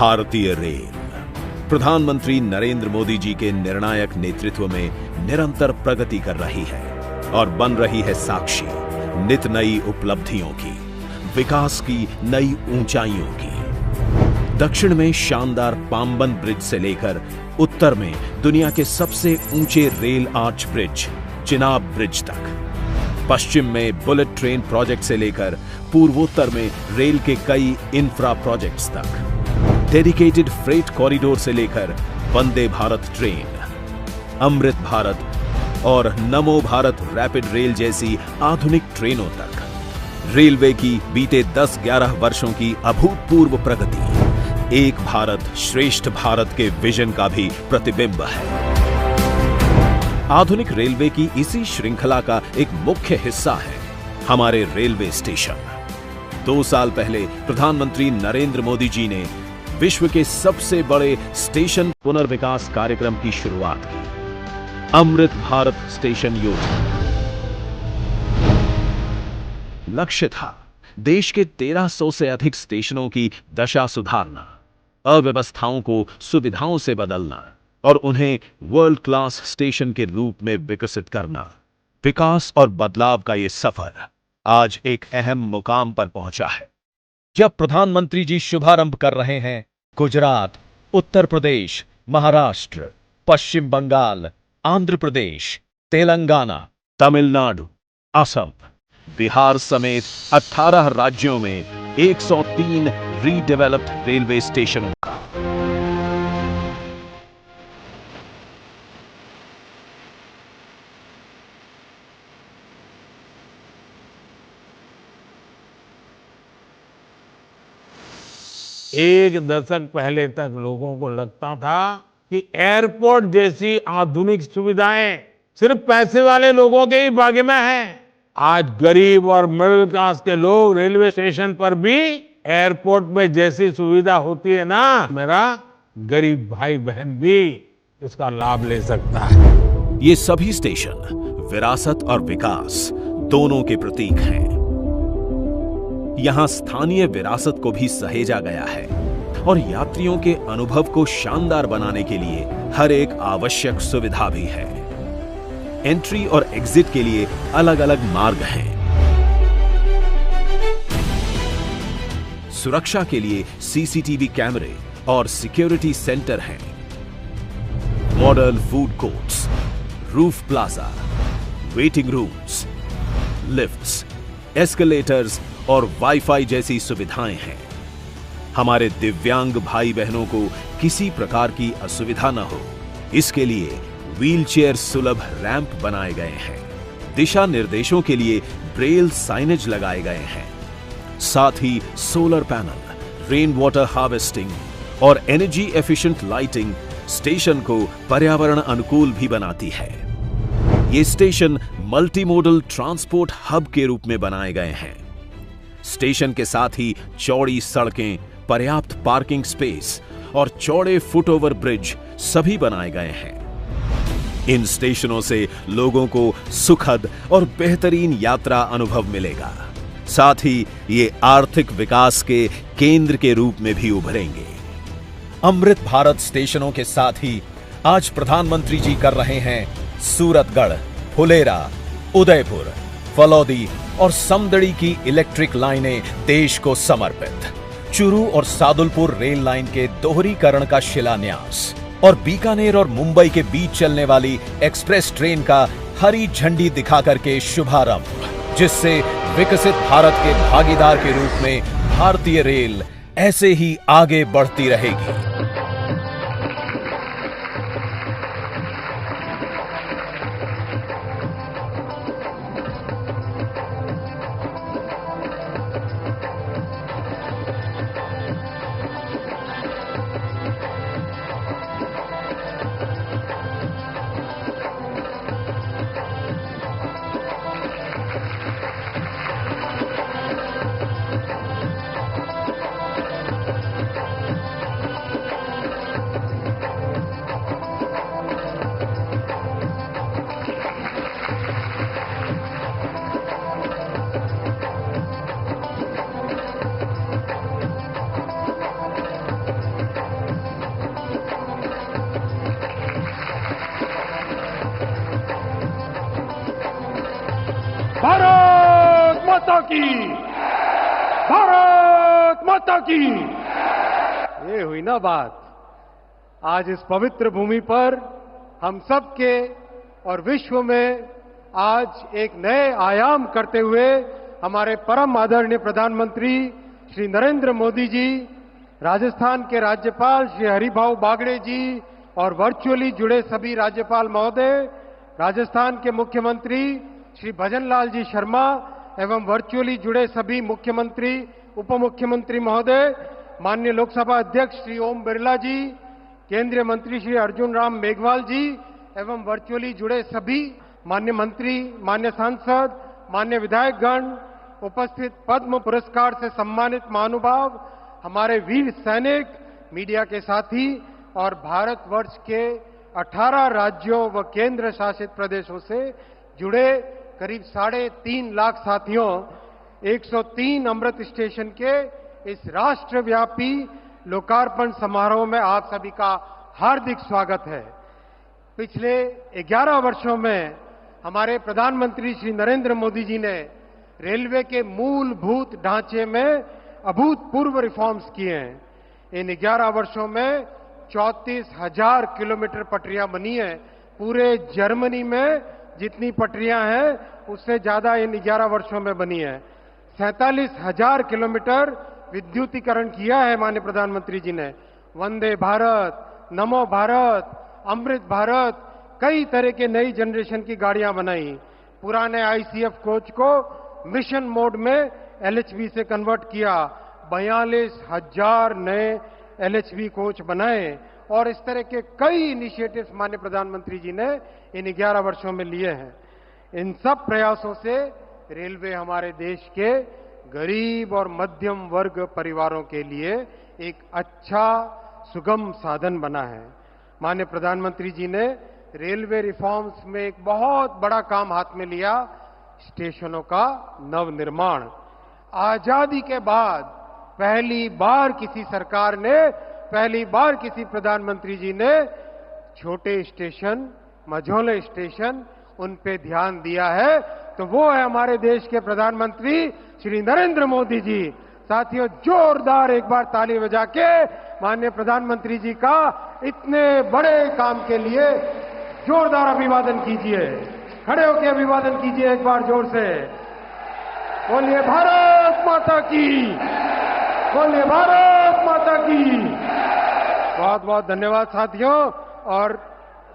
भारतीय रेल प्रधानमंत्री नरेंद्र मोदी जी के निर्णायक नेतृत्व में निरंतर प्रगति कर रही है और बन रही है साक्षी नित नई उपलब्धियों की, विकास की नई ऊंचाइयों की। दक्षिण में शानदार पाम्बन ब्रिज से लेकर उत्तर में दुनिया के सबसे ऊंचे rail arch bridge Chenab bridge तक, पश्चिम में बुलेट ट्रेन प्रोजेक्ट से लेकर पूर्वोत्तर में रेल के कई इंफ्रा प्रोजेक्ट्स तक, डेडिकेटेड फ्रेट कॉरिडोर से लेकर वंदे भारत ट्रेन, अमृत भारत और नमो भारत रैपिड रेल जैसी आधुनिक ट्रेनों तक रेलवे की बीते 10-11 वर्षों की अभूतपूर्व प्रगति एक भारत श्रेष्ठ भारत के विजन का भी प्रतिबिंब है। आधुनिक रेलवे की इसी श्रृंखला का एक मुख्य हिस्सा है हमारे रेलवे स्टेशन। 2 साल पहले प्रधानमंत्री नरेंद्र मोदी जी ने विश्व के सबसे बड़े स्टेशन पुनर्विकास कार्यक्रम की शुरुआत की, अमृत भारत स्टेशन योजना। लक्ष्य था देश के 1300 से अधिक स्टेशनों की दशा सुधारना, अव्यवस्थाओं को सुविधाओं से बदलना और उन्हें वर्ल्ड क्लास स्टेशन के रूप में विकसित करना। विकास और बदलाव का यह सफर आज एक अहम मुकाम पर पहुंचा है, जब प्रधानमंत्री जी शुभारंभ कर रहे हैं गुजरात, उत्तर प्रदेश, महाराष्ट्र, पश्चिम बंगाल, आंध्र प्रदेश, तेलंगाना, तमिलनाडु, असम, बिहार समेत 18 राज्यों में 103 रीडेवलप्ड रेलवे स्टेशनों का। एक दशक पहले तक लोगों को लगता था कि एयरपोर्ट जैसी आधुनिक सुविधाएं सिर्फ पैसे वाले लोगों के ही भाग्य में हैं। आज गरीब और मिडिल क्लास के लोग रेलवे स्टेशन पर भी एयरपोर्ट में जैसी सुविधा होती है ना, मेरा गरीब भाई बहन भी इसका लाभ ले सकता है। ये सभी स्टेशन विरासत और विकास दोनों के प्रतीक हैं। यहां स्थानीय विरासत को भी सहेजा गया है और यात्रियों के अनुभव को शानदार बनाने के लिए हर एक आवश्यक सुविधा भी है। एंट्री और एग्जिट के लिए अलग अलग मार्ग हैं। सुरक्षा के लिए सीसीटीवी कैमरे और सिक्योरिटी सेंटर हैं। Modern food courts, roof plaza, waiting rooms, lifts, escalators और वाईफाई जैसी सुविधाएं हैं। हमारे दिव्यांग भाई बहनों को किसी प्रकार की असुविधा न हो, इसके लिए व्हीलचेयर सुलभ रैंप बनाए गए हैं। दिशा निर्देशों के लिए ब्रेल साइनेज लगाए गए हैं। साथ ही solar panel, rain water harvesting और एनर्जी एफिशिएंट लाइटिंग स्टेशन को पर्यावरण अनुकूल भी बनाती है। ये station multi modal transport hub के रूप में बनाए गए हैं। स्टेशन के साथ ही चौड़ी सड़कें, पर्याप्त पार्किंग स्पेस और चौड़े फुटओवर ब्रिज सभी बनाए गए हैं। इन स्टेशनों से लोगों को सुखद और बेहतरीन यात्रा अनुभव मिलेगा। साथ ही ये आर्थिक विकास के केंद्र के रूप में भी उभरेंगे। अमृत भारत स्टेशनों के साथ ही आज प्रधानमंत्री जी कर रहे हैं सूरतगढ़, फुलेरा, उदयपुर, फलौदी और समदड़ी की इलेक्ट्रिक लाइनें देश को समर्पित। चूरू और सादुलपुर रेल लाइन के दोहरीकरण का शिलान्यास और बीकानेर और मुंबई के बीच चलने वाली एक्सप्रेस ट्रेन का हरी झंडी दिखाकर के शुभारंभ, जिससे विकसित भारत के भागीदार के रूप में भारतीय रेल ऐसे ही आगे बढ़ती रहेगी। की, भारत माता की। ये हुई ना बात। आज इस पवित्र भूमि पर हम सब के और विश्व में आज एक नए आयाम करते हुए हमारे परम आदरणीय प्रधानमंत्री श्री नरेंद्र मोदी जी, राजस्थान के राज्यपाल श्री हरिभाऊ बागड़े जी और वर्चुअली जुड़े सभी राज्यपाल महोदय, राजस्थान के मुख्यमंत्री श्री भजनलाल जी शर्मा एवं वर्चुअली जुड़े सभी मुख्यमंत्री, उप मुख्यमंत्री महोदय, माननीय लोकसभा अध्यक्ष श्री ओम बिरला जी, केंद्रीय मंत्री श्री अर्जुन राम मेघवाल जी एवं वर्चुअली जुड़े सभी मान्य मंत्री, मान्य सांसद, मान्य विधायकगण, उपस्थित पद्म पुरस्कार से सम्मानित महानुभाव, हमारे वीर सैनिक, मीडिया के साथी और भारतवर्ष के 18 राज्यों व केंद्र शासित प्रदेशों से जुड़े करीब 3.5 लाख साथियों, 103 अमृत स्टेशन के इस राष्ट्रव्यापी लोकार्पण समारोह में आप सभी का हार्दिक स्वागत है। पिछले 11 वर्षों में हमारे प्रधानमंत्री श्री नरेंद्र मोदी जी ने रेलवे के मूलभूत ढांचे में अभूतपूर्व रिफॉर्म्स किए हैं। इन 11 वर्षों में 34,000 किलोमीटर पटरियां बनी हैं। पूरे जर्मनी में जितनी पटरियां हैं उससे ज्यादा इन 11 वर्षों में बनी है। 47,000 किलोमीटर विद्युतीकरण किया है माननीय प्रधानमंत्री जी ने। वंदे भारत, नमो भारत, अमृत भारत, कई तरह के नई जनरेशन की गाड़ियां बनाई। पुराने आईसीएफ कोच को मिशन मोड में एलएचबी से कन्वर्ट किया। 42,000 नए एलएचबी कोच बनाए और इस तरह के कई इनिशिएटिव्स माननीय प्रधानमंत्री जी ने इन 11 वर्षों में लिए हैं। इन सब प्रयासों से रेलवे हमारे देश के गरीब और मध्यम वर्ग परिवारों के लिए एक अच्छा सुगम साधन बना है। माननीय प्रधानमंत्री जी ने रेलवे रिफॉर्म्स में एक बहुत बड़ा काम हाथ में लिया, स्टेशनों का नवनिर्माण। आजादी के बाद पहली बार किसी सरकार ने, पहली बार किसी प्रधानमंत्री जी ने छोटे स्टेशन, मझोले स्टेशन, उन पे ध्यान दिया है, तो वो है हमारे देश के प्रधानमंत्री श्री नरेंद्र मोदी जी। साथियों, जोरदार एक बार ताली बजा के माननीय प्रधानमंत्री जी का इतने बड़े काम के लिए जोरदार अभिवादन कीजिए। खड़े होकर अभिवादन कीजिए एक बार जोर से। बोलिए भारत माता की, बोलिए भारत माता की। बहुत बहुत धन्यवाद साथियों। और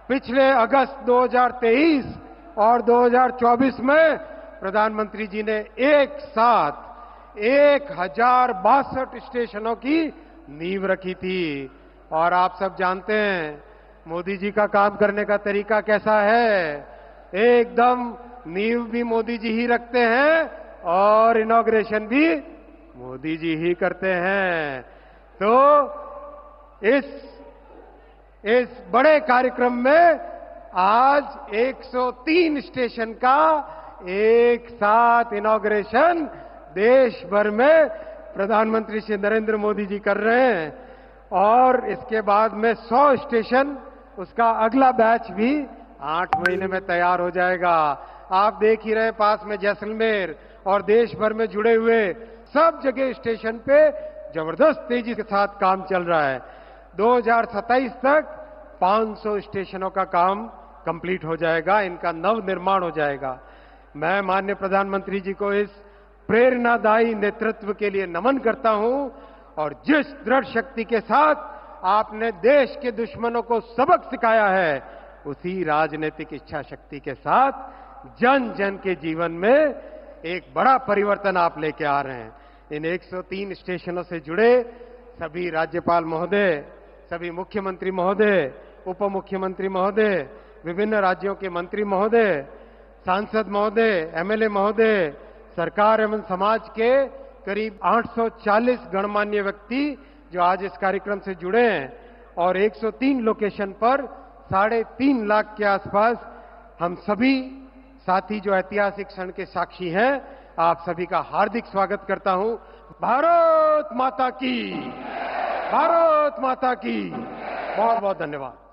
पिछले अगस्त 2023 और 2024 में प्रधानमंत्री जी ने एक साथ 1062 स्टेशनों की नींव रखी थी। और आप सब जानते हैं मोदी जी का काम करने का तरीका कैसा है। एकदम नींव भी मोदी जी ही रखते हैं और इनॉग्रेशन भी मोदी जी ही करते हैं। तो इस बड़े कार्यक्रम में आज 103 स्टेशन का एक साथ इनॉग्रेशन देश भर में प्रधानमंत्री श्री नरेंद्र मोदी जी कर रहे हैं। और इसके बाद में 100 स्टेशन, उसका अगला बैच भी 8 महीने में तैयार हो जाएगा। आप देख ही रहे, पास में जैसलमेर और देश भर में जुड़े हुए सब जगह स्टेशन पे जबरदस्त तेजी के साथ काम चल रहा है। 2027 तक 500 स्टेशनों का काम कंप्लीट हो जाएगा, इनका नव निर्माण हो जाएगा। मैं माननीय प्रधानमंत्री जी को इस प्रेरणादायी नेतृत्व के लिए नमन करता हूं और जिस दृढ़ शक्ति के साथ आपने देश के दुश्मनों को सबक सिखाया है, उसी राजनीतिक इच्छा शक्ति के साथ जन जन के जीवन में एक बड़ा परिवर्तन आप लेके आ रहे हैं। इन 103 स्टेशनों से जुड़े सभी राज्यपाल महोदय, सभी मुख्यमंत्री महोदय, उप मुख्यमंत्री महोदय, विभिन्न राज्यों के मंत्री महोदय, सांसद महोदय, एमएलए महोदय, सरकार एवं समाज के करीब 840 गणमान्य व्यक्ति जो आज इस कार्यक्रम से जुड़े हैं और 103 लोकेशन पर 3.5 लाख के आसपास हम सभी साथी जो ऐतिहासिक क्षण के साक्षी हैं, आप सभी का हार्दिक स्वागत करता हूं। भारत माता की, भारत माता की। बहुत बहुत धन्यवाद।